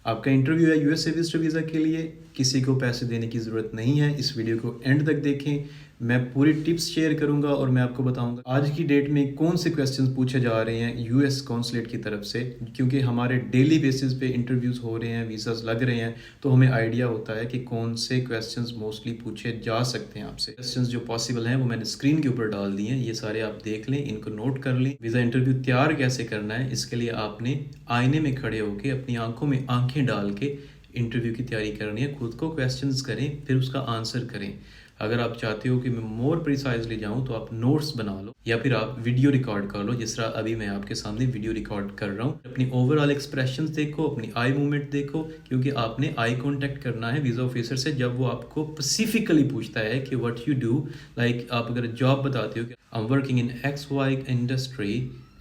आपका इंटरव्यू है यूएस से विजिटर वीज़ा के लिए, किसी को पैसे देने की ज़रूरत नहीं है। इस वीडियो को एंड तक देखें, मैं पूरी टिप्स शेयर करूंगा और मैं आपको बताऊंगा आज की डेट में कौन से क्वेश्चंस पूछे जा रहे हैं यूएस कॉन्सुलेट की तरफ से, क्योंकि हमारे डेली बेसिस पे इंटरव्यूज़ हो रहे हैं, वीज़ाज लग रहे हैं, तो हमें आइडिया होता है कि कौन से क्वेश्चंस मोस्टली पूछे जा सकते हैं आपसे। क्वेश्चंस जो पॉसिबल हैं वो मैंने स्क्रीन के ऊपर डाल दिए हैं, ये सारे आप देख लें, इनको नोट कर लें। वीज़ा इंटरव्यू तैयार कैसे करना है, इसके लिए आपने आईने में खड़े होकर अपनी आंखों में आंखें डाल के इंटरव्यू की तैयारी करनी है। खुद को क्वेश्चंस करें, फिर उसका आंसर करें। अगर आप चाहते हो कि मैं मोर प्रिसाइजली जाऊं तो आप नोट्स बना लो या फिर आप वीडियो रिकॉर्ड कर लो, जिस तरह अभी मैं आपके सामने वीडियो रिकॉर्ड कर रहा हूं। अपनी ओवरऑल एक्सप्रेशंस देखो, अपनी आई मूवमेंट देखो, क्योंकि आपने आई कांटेक्ट करना है वीज़ा ऑफिसर से जब वो आपको स्पेसिफिकली पूछता है कि व्हाट यू डू। लाइक आप अगर जॉब बताते हो कि I am working in X Y industry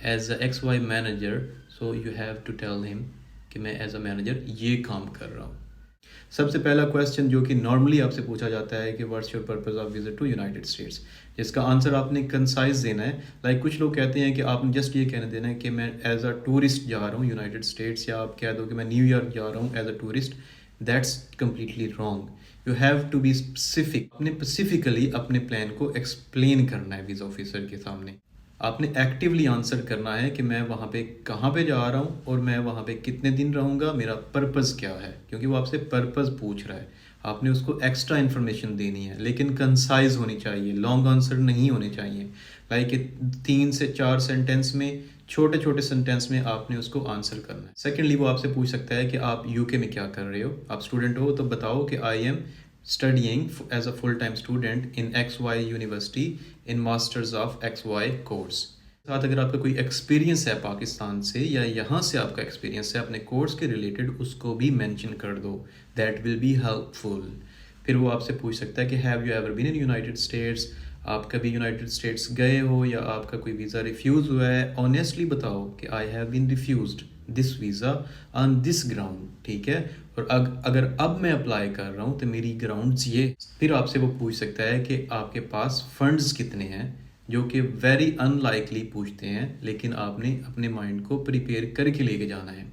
as a X Y manager, so you have to tell him कि मैं एज अ मैनेजर ये काम कर रहा हूँ। सबसे पहला क्वेश्चन जो कि नॉर्मली आपसे पूछा जाता है कि what's your purpose of visit to United States, जिसका आंसर आपने कंसाइज देना है। लाइक कुछ लोग कहते हैं कि आपने जस्ट ये कहने देना है कि मैं एज अ टूरिस्ट जा रहा हूँ यूनाइटेड स्टेट्स, या आप कह दो कि मैं न्यूयॉर्क जा रहा हूँ as a tourist. That's completely wrong. You have to be specific. आपने स्पेसिफिकली अपने प्लान को एक्सप्लेन करना है वीज़ा ऑफिसर के सामने। आपने एक्टिवली आंसर करना है कि मैं वहाँ पे कहाँ पे जा रहा हूँ और मैं वहाँ पे कितने दिन रहूँगा, मेरा पर्पज़ क्या है, क्योंकि वो आपसे पर्पज़ पूछ रहा है। आपने उसको एक्स्ट्रा इन्फॉर्मेशन देनी है, लेकिन कंसाइज होनी चाहिए, लॉन्ग आंसर नहीं होने चाहिए। लाइक 3 से 4 सेंटेंस में, छोटे छोटे सेंटेंस में आपने उसको आंसर करना है। सेकेंडली वो आपसे पूछ सकता है कि आप यूके में क्या कर रहे हो। आप स्टूडेंट हो तो बताओ कि I M studying as a full-time student in XY University in Masters of XY course। साथ अगर आपका कोई एक्सपीरियंस है पाकिस्तान से या यहाँ से आपका एक्सपीरियंस है अपने कोर्स के रिलेटेड, उसको भी मेंशन कर दो। That will be helpful. फिर वो आपसे पूछ सकता है कि have you ever been in United States, आप कभी यूनाइटेड स्टेट्स गए हो या आपका कोई वीज़ा रिफ्यूज़ हुआ है। ऑनेस्टली बताओ कि I have been refused this visa on this ground, ठीक है। और अगर अब मैं अप्लाई कर रहा हूँ तो मेरी ग्राउंड्स ये। फिर आपसे वो पूछ सकता है कि आपके पास फंड्स कितने हैं, जो कि वेरी अनलाइकली पूछते हैं, लेकिन आपने अपने माइंड को प्रिपेयर करके लेके जाना है।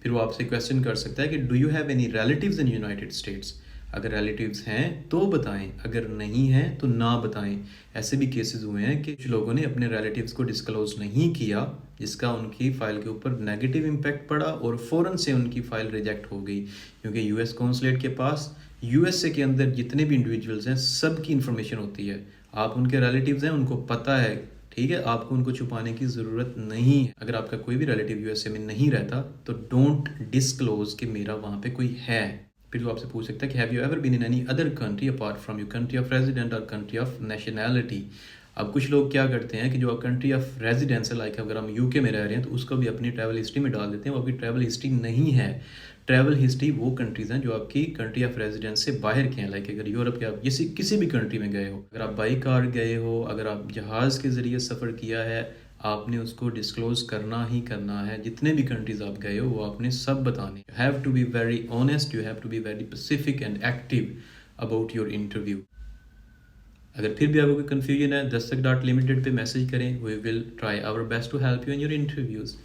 फिर वो आपसे क्वेश्चन कर सकता है कि do you have any relatives in United states. अगर रिलेटिव्स हैं तो बताएं, अगर नहीं हैं तो ना बताएं। ऐसे भी केसेस हुए हैं कि कुछ लोगों ने अपने रिलेटिव्स को डिस्क्लोज नहीं किया, जिसका उनकी फ़ाइल के ऊपर नेगेटिव इम्पैक्ट पड़ा और फ़ौरन से उनकी फ़ाइल रिजेक्ट हो गई, क्योंकि यूएस कॉन्सुलेट के पास यूएसए के अंदर जितने भी इंडिविजुअल्स हैं सब की इन्फॉर्मेशन होती है। आप उनके रिलेटिव्स हैं, उनको पता है, ठीक है, आपको उनको छुपाने की ज़रूरत नहीं है। अगर आपका कोई भी रिलेटिव यूएसए में नहीं रहता तो डोंट डिस्क्लोज कि मेरा वहाँ पे कोई है। फिर वो आपसे पूछ सकता है कि have you ever been in any other country apart from your country of resident और कंट्री ऑफ नेशनैलिटी। अब कुछ लोग क्या करते हैं कि जो कंट्री ऑफ रेजिडेंस है, लाइक अगर हम यूके में रह रहे हैं तो उसको भी अपनी ट्रैवल हिस्ट्री में डाल देते हैं। वो आपकी ट्रैवल हिस्ट्री नहीं है। ट्रैवल हिस्ट्री वो कंट्रीज़ हैं जो आपकी कंट्री ऑफ रेजिडेंस से बाहर के हैं। लाइक अगर यूरोप के आप किसी भी कंट्री में गए हो, अगर आप बाई कार गए हो, अगर आप जहाज़ के ज़रिए सफ़र किया है, आपने उसको डिस्क्लोज करना ही करना है। जितने भी कंट्रीज़ आप गए हो वो आपने सब बताने। You have to be very honest, you have to be very specific and active about your interview. अगर फिर भी आपको कोई कन्फ्यूजन है, दस्तक.limited पे मैसेज करें। We will try our best to help you in your interviews.